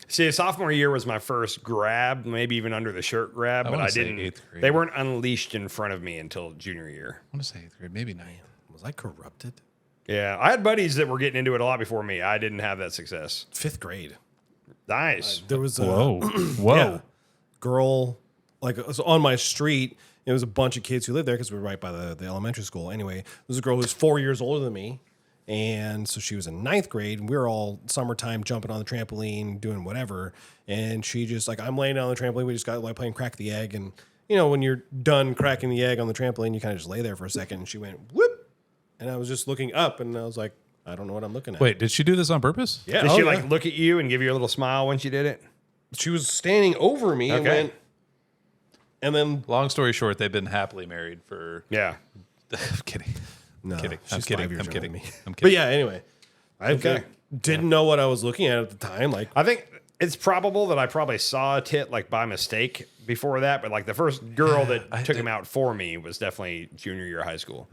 See, sophomore year was my first grab, maybe even under the shirt grab, but wanna I say didn't. 8th grade. They weren't unleashed in front of me until junior year. I want to say 8th grade, maybe 9th. Was I corrupted? Yeah, I had buddies that were getting into it a lot before me. I didn't have that success. 5th grade. Nice. There was a Whoa. girl, like it was on my street. It was a bunch of kids who lived there because we were right by the elementary school. Anyway, there was a girl who was 4 years older than me. And so she was in 9th grade, and we were all summertime jumping on the trampoline, doing whatever. And she just like, I'm laying down on the trampoline. We just got like playing crack the egg. And you know, when you're done cracking the egg on the trampoline, you kind of just lay there for a second. And she went whoop, and I was just looking up, and I was like, I don't know what I'm looking at. Wait, did she do this on purpose? Yeah. Did oh, she yeah. like look at you and give you a little smile when she did it? She was standing over me and Okay. went, and then Long story short, they've been happily married for. Yeah. I'm kidding. no, Kidding. she's I'm kidding. 5 years I'm younger kidding. than me. I'm But kidding. yeah, anyway, I Okay. didn't know what I was looking at the time. Like, I think it's probable that I probably saw a tit like by mistake before that, but like the first girl that took him out for me was definitely junior year of high school.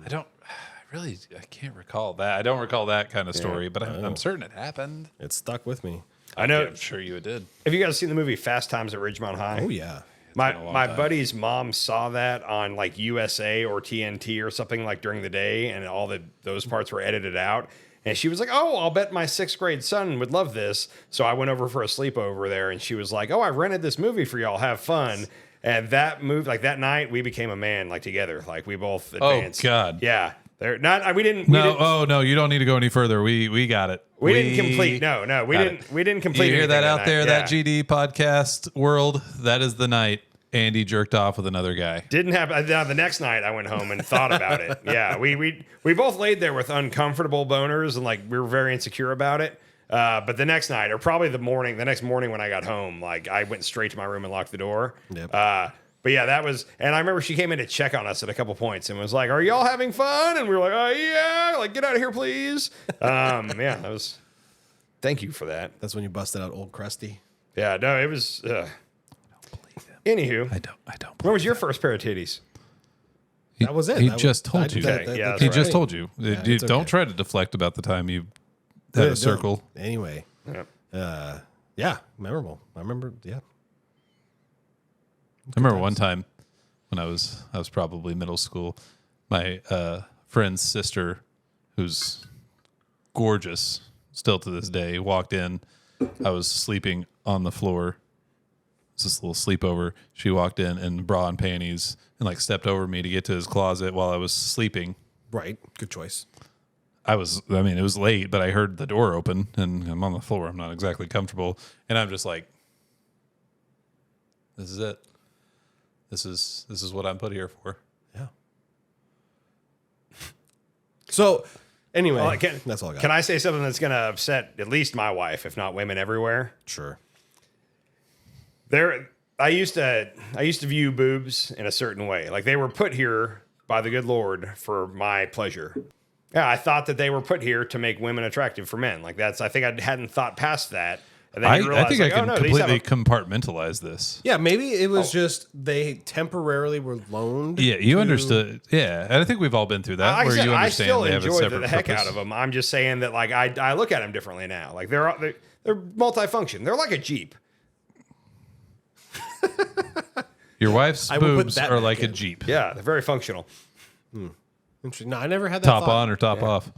I can't recall that. I don't recall that kind of story, but I'm certain it happened. it stuck with me. I know. I'm sure you did. Have you guys seen the movie Fast Times at Ridgemont High? Oh yeah. My been a long my time. buddy's mom saw that on like USA or TNT or something like during the day, and all those parts were edited out. And she was like, "Oh, I'll bet my 6th grade son would love this." So I went over for a sleepover there, and she was like, "Oh, I rented this movie for y'all. Have fun." And that movie, like that night, we became a man, like together, like we both advanced. God. Yeah, they're not. We didn't. No, you don't need to go any further. We got it. We didn't complete. No, we got didn't. it. We didn't complete. You hear that anything out there? night. That Yeah. GD podcast world. That is the night Andy jerked off with another guy. Didn't happen. The next night, I went home and thought about it. Yeah, we both laid there with uncomfortable boners and like we were very insecure about it. But the next night, or probably the next morning when I got home, like I went straight to my room and locked the door. Yep. But yeah, that was, and I remember she came in to check on us at a couple points and was like, "Are y'all having fun?" And we were like, "Oh yeah, like get out of here, please." Yeah, that was. Thank you for that. That's when you busted out Old Krusty. Yeah, no, it was. Anywho, I don't. when was your first pair of titties? That was it. He That just was- told I you. did that- Okay, yeah, that's He right. just told you. Yeah, You it's don't okay. try to deflect about the time you had a circle. Anyway, Yeah. yeah, memorable. I remember. Yeah, I remember one time when I was probably middle school, my friend's sister, who's gorgeous still to this day, walked in. I was sleeping on the floor. It was this little sleepover. She walked in bra and panties and like stepped over me to get to his closet while I was sleeping. right. Good choice. I mean, it was late, but I heard the door open and I'm on the floor. I'm not exactly comfortable. And I'm just like, this is it. This is what I'm put here for. Yeah. So anyway, Well, that's all I got. Can I say something that's going to upset at least my wife, if not women everywhere? Sure. I used to view boobs in a certain way. Like they were put here by the good Lord for my pleasure. Yeah, I thought that they were put here to make women attractive for men. Like I think I hadn't thought past that. And then you I realize, think like, I can oh, no, these have completely compartmentalize this. Yeah, maybe it was just they temporarily were loaned. Yeah, you to- understood. Yeah, and I think we've all been through that. Like I where said, you I understand still they have a enjoy separate the heck purpose. out of them. I'm just saying that like I look at them differently now. Like they're multifunction. They're like a Jeep. Your wife's I will put boobs that are back like a in. Jeep. Yeah, they're very functional. Interesting. No, I never had that Top thought. on or top off.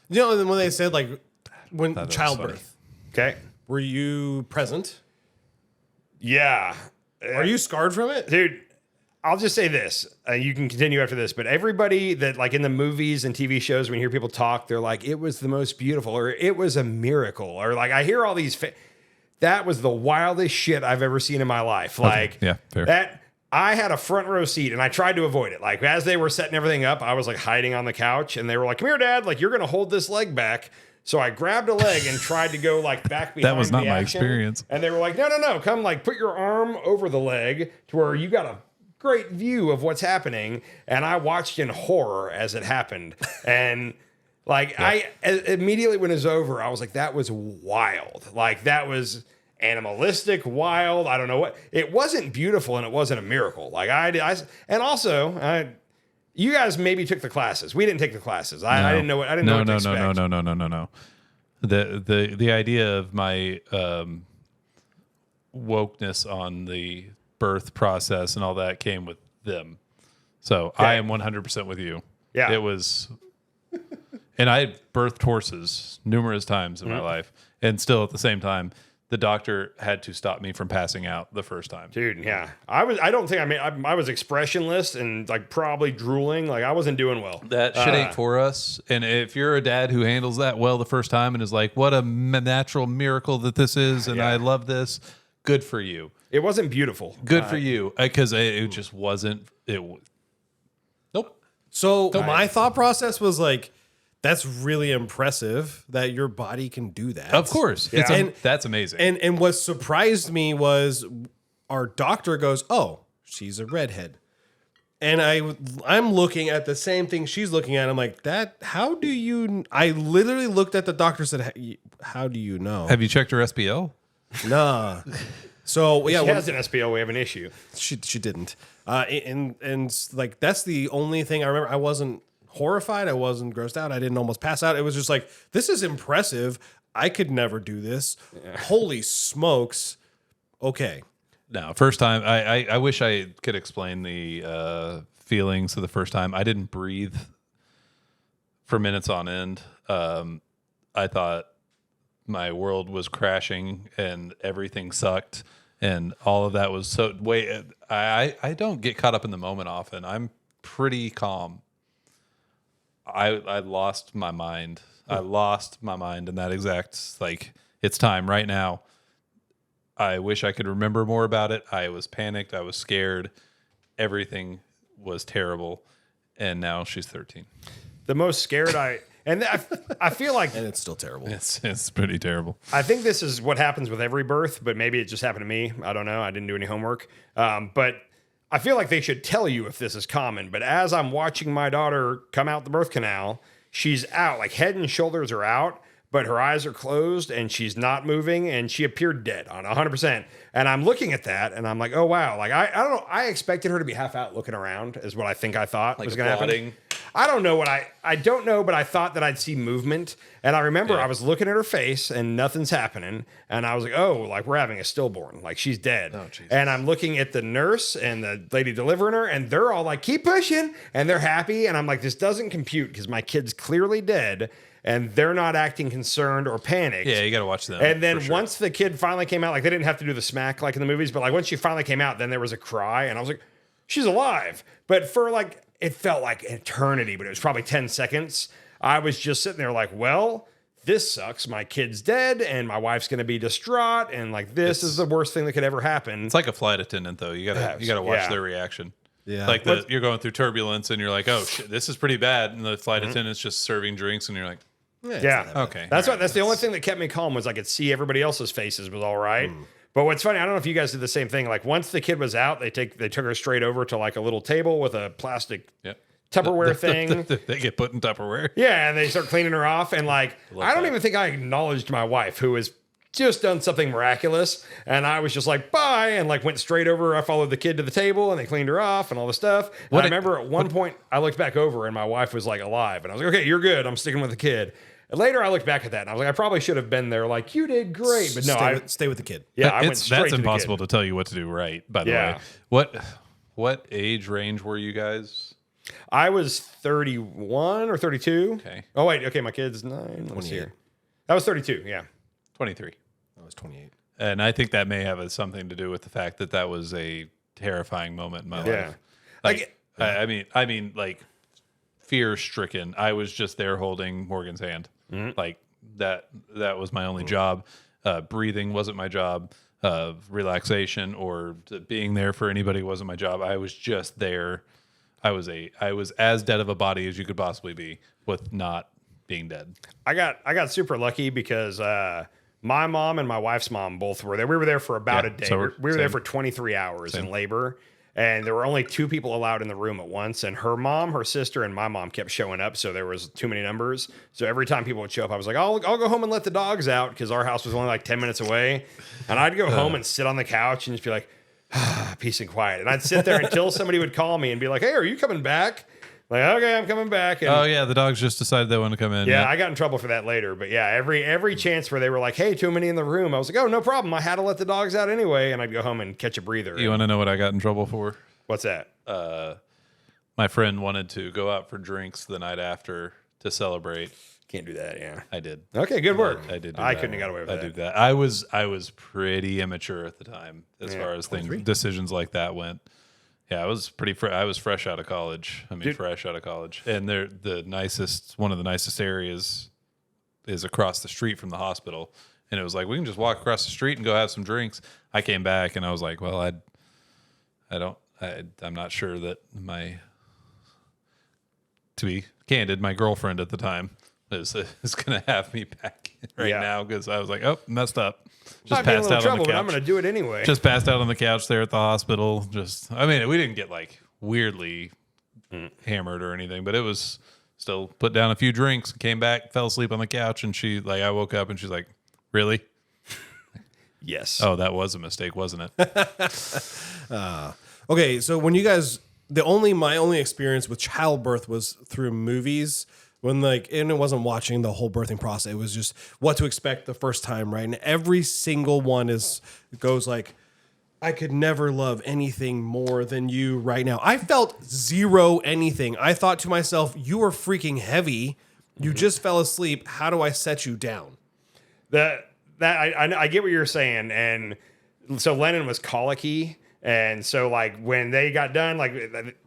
You know, when they said like when That was childbirth, Okay. were you present? Yeah. Are you scarred from it? Dude, I'll just say this. You can continue after this, but everybody that like in the movies and TV shows, when you hear people talk, they're like, it was the most beautiful, or it was a miracle, or like I hear all these. That was the wildest shit I've ever seen in my life. Like, Yeah, fair. that. I had a front row seat and I tried to avoid it. Like as they were setting everything up, I was like hiding on the couch and they were like, "Come here, Dad. Like you're gonna hold this leg back." So I grabbed a leg and tried to go like back behind. That was not the my action. experience. And they were like, "No. Come like put your arm over the leg to where you got a great view of what's happening." And I watched in horror as it happened. And like immediately when it was over, I was like, that was wild. Like that was animalistic, wild. I don't know what. It wasn't beautiful and it wasn't a miracle. Like and also you guys maybe took the classes. We didn't take the classes. I didn't know what. I didn't know what to expect. No. The idea of my wokeness on the birth process and all that came with them. So I am 100% with you. Yeah. It was, and I birthed horses numerous times in my life, and still at the same time, the doctor had to stop me from passing out the first time. Dude, yeah. I was expressionless and like probably drooling. Like I wasn't doing well. That shit ain't for us. And if you're a dad who handles that well the first time and is like, what a natural miracle that this is, and Yeah. I love this, good for you. It wasn't beautiful. Good for you. Because it just wasn't. Nope. So my thought process was like, that's really impressive that your body can do that. Of course. Yeah. That's amazing. And what surprised me was our doctor goes, "Oh, she's a redhead." And I'm looking at the same thing she's looking at. I'm like, "That how do you I literally looked at the doctor and said, "How do you know?" Have you checked her SPL? Nah. So yeah, She has an SPL. We have an issue. she didn't. And like that's the only thing I remember. I wasn't horrified. I wasn't grossed out. I didn't almost pass out. It was just like, this is impressive. I could never do this. Holy smokes. Okay. No, first time. I wish I could explain the feelings of the first time. I didn't breathe for minutes on end. I thought my world was crashing and everything sucked, and all of that was so. I don't get caught up in the moment often. I'm pretty calm. I lost my mind. I lost my mind in that exact, like, it's time right now. I wish I could remember more about it. I was panicked. I was scared. Everything was terrible. And now she's 13. The most scared I feel like And it's still terrible. It's pretty terrible. I think this is what happens with every birth, but maybe it just happened to me. I don't know. I didn't do any homework. But I feel like they should tell you if this is common. But as I'm watching my daughter come out the birth canal, she's out, like head and shoulders are out, but her eyes are closed and she's not moving, and she appeared dead on 100%. And I'm looking at that and I'm like, oh, wow. Like, I don't know. I expected her to be half out looking around is what I think I thought was going to happen. I don't know I don't know, but I thought that I'd see movement. And I remember I was looking at her face and nothing's happening. And I was like, oh, like we're having a stillborn. Like she's dead. Oh, Jesus. And I'm looking at the nurse and the lady delivering her, and they're all like, keep pushing. And they're happy. And I'm like, this doesn't compute because my kid's clearly dead. And they're not acting concerned or panicked. Yeah, you got to watch them. And then once the kid finally came out, like they didn't have to do the smack like in the movies, but like once she finally came out, then there was a cry. And I was like, she's alive. But for like, it felt like eternity, but it was probably 10 seconds. I was just sitting there like, well, this sucks. My kid's dead and my wife's going to be distraught. And like, this is the worst thing that could ever happen. It's like a flight attendant, though. You gotta watch their reaction. Yeah. Like you're going through turbulence and you're like, oh shit, this is pretty bad. And the flight attendant's just serving drinks and you're like, Yeah. okay. That's what. That's the only thing that kept me calm was I could see everybody else's faces was all right. But what's funny, I don't know if you guys did the same thing. Like once the kid was out, they took her straight over to like a little table with a plastic Tupperware thing. They get put in Tupperware. Yeah, and they start cleaning her off. And like, I don't even think I acknowledged my wife, who has just done something miraculous. And I was just like, bye, and like went straight over. I followed the kid to the table and they cleaned her off and all the stuff. I remember at one point I looked back over and my wife was like alive. And I was like, okay, you're good. I'm sticking with the kid. And later I looked back at that and I was like, I probably should have been there. Like, you did great. But no, stay with the kid. Yeah, I went straight That's to the impossible kid. to tell you what to do right, by the way. What age range were you guys? I was 31 or 32. Okay. Oh, wait. Okay, my kid's 9. Let's see here. That was 32, yeah. 23. I was 28. And I think that may have something to do with the fact that was a terrifying moment in my life. Like, I mean, like fear stricken. I was just there holding Morgan's hand. Like that was my only job. Breathing wasn't my job. Relaxation or being there for anybody wasn't my job. I was just there. I was as dead of a body as you could possibly be with not being dead. I got super lucky because my mom and my wife's mom both were there. We were there for about a day. So we were there for 23 hours in labor. And there were only 2 people allowed in the room at once. And her mom, her sister, and my mom kept showing up. So there was too many numbers. So every time people would show up, I was like, I'll go home and let the dogs out because our house was only like 10 minutes away. And I'd go home and sit on the couch and just be like, peace and quiet. And I'd sit there until somebody would call me and be like, hey, are you coming back? Like, okay, I'm coming back. And Oh yeah, the dogs just decided they want to come in. yeah, I got in trouble for that later. But yeah, every chance where they were like, hey, too many in the room, I was like, oh, no problem. I had to let the dogs out anyway. And I'd go home and catch a breather. You want to know what I got in trouble for? What's that? My friend wanted to go out for drinks the night after to celebrate. Can't do that, yeah. I did. Okay, good work. I did. I couldn't have got away with I that. did that. I was pretty immature at the time as far as decisions like that went. Yeah, I was pretty. I was fresh out of college. I mean, fresh out of college, and they're one of the nicest areas is across the street from the hospital. And it was like we can just walk across the street and go have some drinks. I came back and I was like, well, I'm not sure that to be candid, my girlfriend at the time is going to have me back now because I was like, oh, messed up. Just passed out on the couch. But I'm going to do it anyway. Just passed out on the couch there at the hospital. We didn't get like weirdly hammered or anything, but it was still put down a few drinks, came back, fell asleep on the couch, and I woke up and she's like, really? Yes. Oh, that was a mistake, wasn't it? Okay, so when you guys, my only experience with childbirth was through movies. And it wasn't watching the whole birthing process. It was just what to expect the first time, right? And every single one goes like, I could never love anything more than you right now. I felt zero anything. I thought to myself, you are freaking heavy. You just fell asleep. How do I set you down? I get what you're saying. And so Lennon was colicky. And so, like, when they got done, like,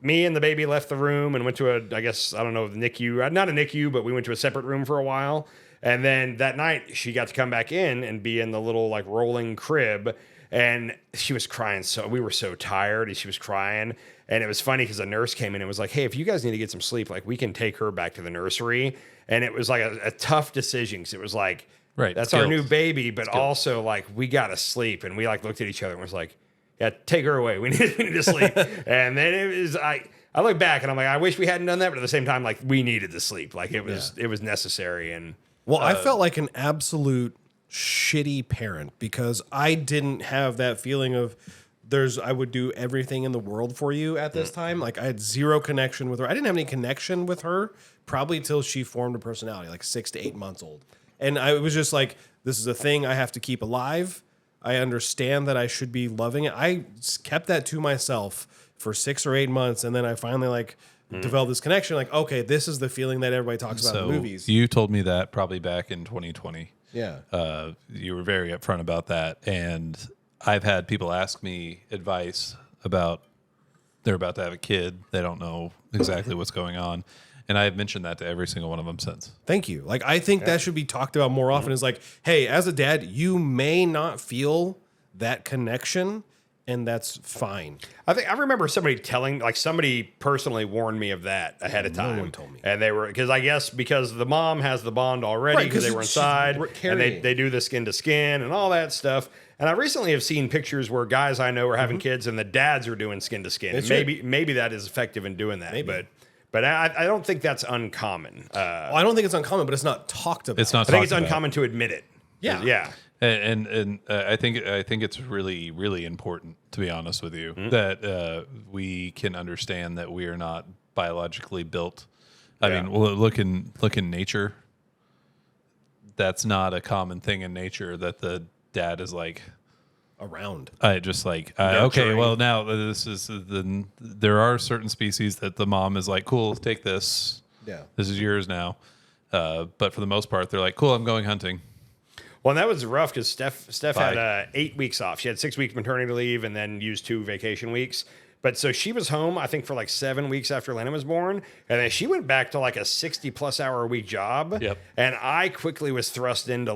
me and the baby left the room and went to the NICU. Not a NICU, but we went to a separate room for a while. And then that night, she got to come back in and be in the little, like, rolling crib. And she was crying. So we were so tired. And she was crying. And it was funny because a nurse came in and was like, hey, if you guys need to get some sleep, like, we can take her back to the nursery. And it was, like, a tough decision because it was, like, right, that's our new baby. But also, like, we got to sleep. And we, like, looked at each other and was like, yeah, take her away. We need to sleep. And then I look back and I'm like, I wish we hadn't done that, but at the same time, like, we needed to sleep. Like, it was necessary. And I felt like an absolute shitty parent because I didn't have that feeling of I would do everything in the world for you at this time. Like, I had zero connection with her. I didn't have any connection with her probably till she formed a personality, like 6 to 8 months old. And it was just like, this is a thing I have to keep alive. I understand that I should be loving it. I kept that to myself for 6 or 8 months, and then I finally developed this connection. Like, okay, this is the feeling that everybody talks about in movies. You told me that probably back in 2020. Yeah, you were very upfront about that, and I've had people ask me advice about they're about to have a kid. They don't know exactly what's going on, And I have mentioned that to every single one of them since. Thank you. Like, I think that should be talked about more often. Is like, hey, as a dad, you may not feel that connection, and that's fine. I remember somebody personally warned me of that ahead of time. No one told me. And they were, because the mom has the bond already Right, because they 'cause were she's inside and carrying. they do the skin to skin and all that stuff. And I recently have seen pictures where guys I know are having kids and the dads are doing skin to skin. Maybe that is effective in doing that. But I don't think that's uncommon. Well, I don't think it's uncommon, but it's not talked about. It's not. I think it's talked about. uncommon to admit it. Yeah. Yeah. And I think it's really, really important, to be honest with you, that we can understand that we are not biologically built. I mean, look in nature. That's not a common thing in nature that the dad is like around. Okay, well now there are certain species that the mom is like, cool, take this. Yeah. This is yours now. But for the most part, they're like, cool, I'm going hunting. Well, and that was rough because Steph had 8 weeks off. She had 6 weeks maternity leave and then used 2 vacation weeks. But so she was home, I think, for like 7 weeks after Lennon was born. And then she went back to like a 60+ hour a week job. Yep. And I quickly was thrust into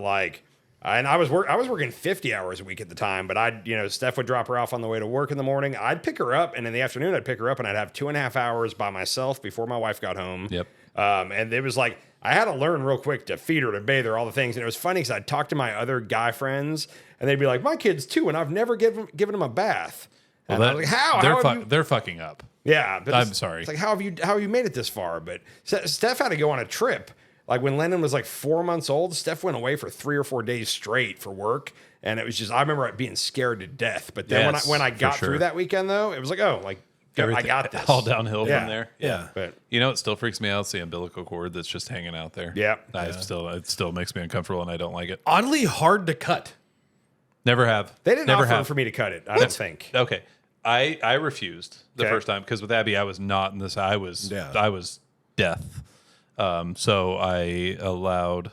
and I was working 50 hours a week at the time, but Steph would drop her off on the way to work in the morning. I'd pick her up, and in the afternoon, I'd pick her up, and I'd have 2.5 hours by myself before my wife got home. Yep. And it was like, I had to learn real quick to feed her, to bathe her, all the things. And it was funny because I'd talk to my other guy friends, and they'd be like, my kids too, and I've never given them a bath. And I was like, how? They're fucking up. Yeah. But I'm sorry. It's like, how have you made it this far? But Steph had to go on a trip. Like when Lennon was like 4 months old, Steph went away for 3 or 4 days straight for work. And it was just, I remember being scared to death. But then when I got through that weekend though, it was like, I got this. All downhill from there. Yeah. But it still freaks me out, the umbilical cord that's just hanging out there. Yeah. It still makes me uncomfortable and I don't like it. Oddly hard to cut. Never have. they didn't Never offer have. for me to cut it, I don't think. Okay. I refused the Okay. first time because with Abby, I was not in this. I was death. So I allowed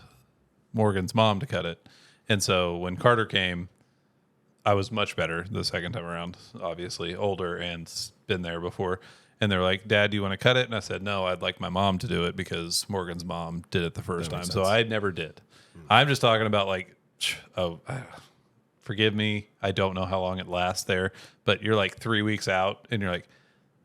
Morgan's mom to cut it. And so when Carter came, I was much better the second time around, obviously older and been there before. And they're like, Dad, do you want to cut it? And I said, no, I'd like my mom to do it because Morgan's mom did it the first time. So I never did. I'm just talking about forgive me. I don't know how long it lasts there, but you're like 3 weeks out and you're like,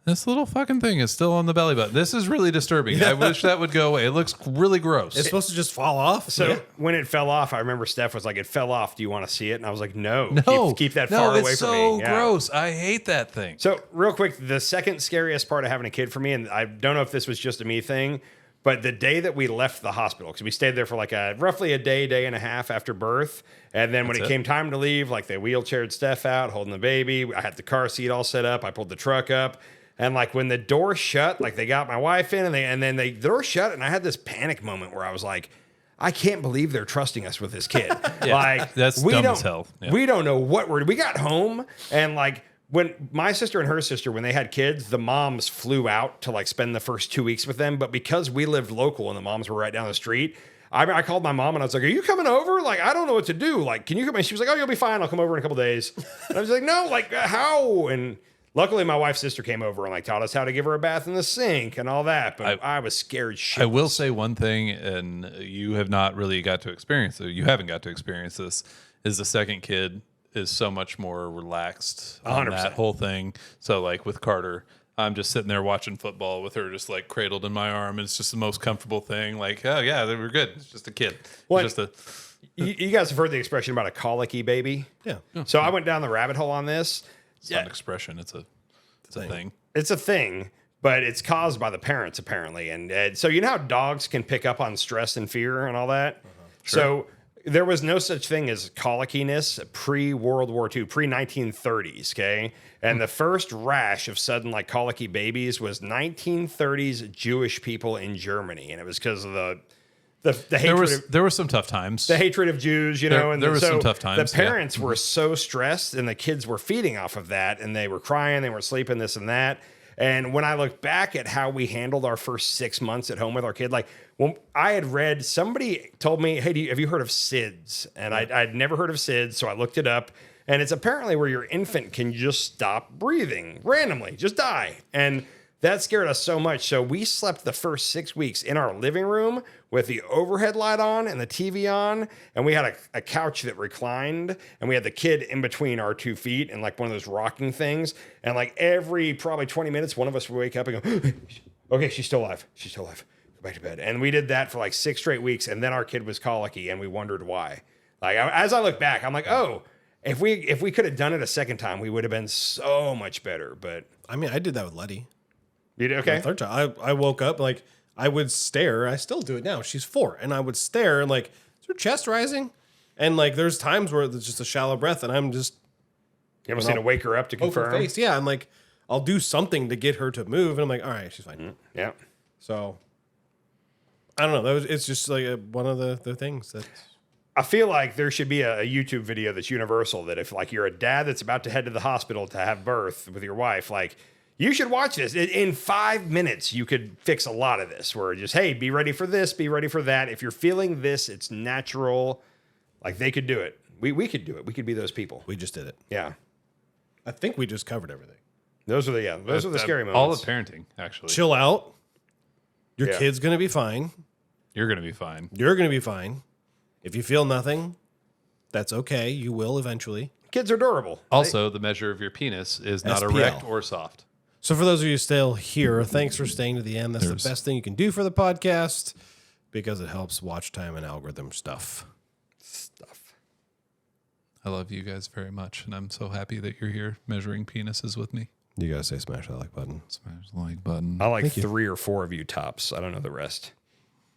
this little fucking thing is still on the belly button. This is really disturbing. I wish that would go away. It looks really gross. It's supposed to just fall off. So when it fell off, I remember Steph was like, it fell off. Do you want to see it? And I was like, no. Keep that far away from me. It's so Yeah. gross. I hate that thing. So real quick, the second scariest part of having a kid for me, and I don't know if this was just a me thing, but the day that we left the hospital, because we stayed there for like roughly a day and a half after birth. And then when it came time to leave, like they wheelchaired Steph out, holding the baby. I had the car seat all set up. I pulled the truck up. And like when the door shut, like they got my wife in and then the door shut. And I had this panic moment where I was like, I can't believe they're trusting us with this kid. Like that's dumb as hell. Yeah. We don't know what we got home. And like when my sister and her sister, when they had kids, the moms flew out to like spend the first 2 weeks with them. But because we lived local and the moms were right down the street, I called my mom and I was like, are you coming over? Like, I don't know what to do. Like, can you come? And she was like, oh, you'll be fine. I'll come over in a couple days. And I was like, no, like how? And luckily my wife's sister came over and like taught us how to give her a bath in the sink and all that. But I was scared shit. I will say one thing, and you have not really got to experience it. You haven't got to experience this. Is the second kid is so much more relaxed on 100%. that whole thing. So like with Carter, I'm just sitting there watching football with her just like cradled in my arm. And it's just the most comfortable thing. Like, oh yeah, we're good. It's just a kid. What? It's just You guys have heard the expression about a colicky baby? Yeah. So I went down the rabbit hole on this. it's not an expression. It's a thing. It's a thing, but it's caused by the parents apparently. And so you know how dogs can pick up on stress and fear and all that? So there was no such thing as colickiness pre-World War II, pre-1930s, okay? And the first rash of sudden like colicky babies was 1930s Jewish people in Germany. And it was because of the hatred There were some tough times. the hatred of Jews, you know, and there was so some tough times, The parents were so stressed, and the kids were feeding off of that, and they were crying, they weren't sleeping, this and that. And when I look back at how we handled our first 6 months at home with our kid, like when I had read, somebody told me, "Hey, have you heard of SIDS?" And I'd never heard of SIDS, so I looked it up, and it's apparently where your infant can just stop breathing randomly, just die, and that scared us so much. So we slept the first 6 weeks in our living room with the overhead light on and the TV on. And we had a couch that reclined, and we had the kid in between our 2 feet and like one of those rocking things. And like every probably 20 minutes, one of us would wake up and go, okay, she's still alive. She's still alive. Go back to bed. And we did that for like 6 straight weeks. And then our kid was colicky and we wondered why. Like as I look back, I'm like, oh, if we could have done it a second time, we would have been so much better. But I mean, I did that with Letty. you did okay. The third time, I woke up like I would stare. I still do it now. She's 4, and I would stare and like, is her chest rising? And like, there's times where there's just a shallow breath, and I'm just You ever seen to wake her up to poke her confirm? face. Yeah, I'm like, I'll do something to get her to move, and I'm like, all right, she's fine. Yeah. So I don't know. It's just like one of the things that. I feel like there should be a YouTube video that's universal that if like you're a dad that's about to head to the hospital to have birth with your wife, like you should watch this. In 5 minutes, you could fix a lot of this where just, hey, be ready for this, be ready for that. If you're feeling this, it's natural. Like they could do it. We could do it. We could be those people. We just did it. Yeah. I think we just covered everything. Those are the scary moments. All the parenting, actually. Chill out. Your Yeah. kid's gonna be fine. You're going to be fine. You're gonna be fine. If you feel nothing, that's okay. You will eventually. Kids are durable. Also, the measure of your penis is not SPL. erect or soft. So for those of you still here, thanks for staying to the end. That's the best thing you can do for the podcast because it helps watch time and algorithm stuff. I love you guys very much, and I'm so happy that you're here measuring penises with me. You gotta say smash that like button. Smash the like button. I like 3 or 4 of you tops. I don't know the rest.